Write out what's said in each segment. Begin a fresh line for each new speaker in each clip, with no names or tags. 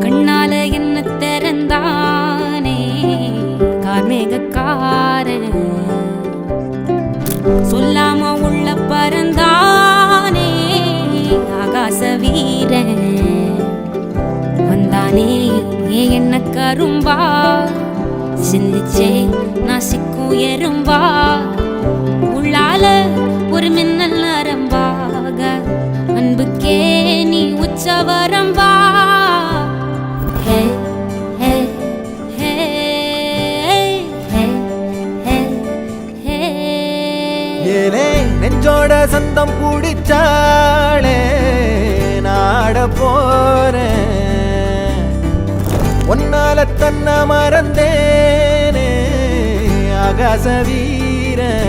கண்ணால என்ன திறந்தானே கார்மேகக்காரன் சொல்லாம உள்ள பறந்தானே ஆகாச வீரன் வந்தானே என்ன கரும்பா சிந்திச்சே நான் சிக்கும் எறும்பா உள்ளால ஒரு மின்னல் நரம்பாக அன்புக்கே நீ உச்சவரம்பா ஹே ஹே ஹே ஹே ஹே ஹே
ஏலே நெஞ்சோட சந்தம் பிடிச்சாளே நாட போறேன் ஒன்னால தன்ன மறந்தேனே ஆகாச வீரன்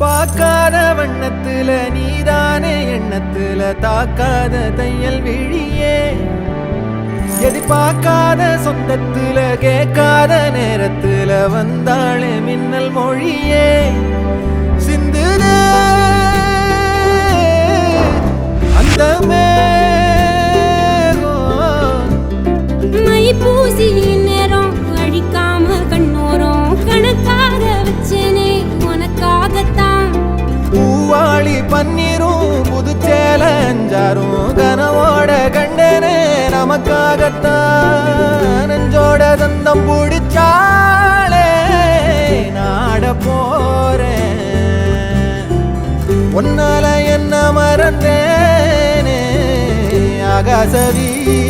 பார்க்காத வண்ணத்துல நீதானே எண்ணத்துல தாக்காத தையல் விழியே எதிர்பார்க்காத சொந்தத்துல கேட்காத நேரத்துல வந்தாளே மின்னல் மொழியே சிந்துதே அந்த
மை பூசி நேரம் அழிக்காம கண்ணோரம் கணக்காக வச்சேனே உனக்காகத்தான்
பூவாளி பன்னீரும் புதுச்சேல அஞ்சாரும் கனவோட கண்டனே நமக்காகத்தான் நெஞ்சோட தந்தம் பிடிச்சாளே நாட போறேன் ஒன்னால என்ன மறந்தேனே ஆகாச வீரன்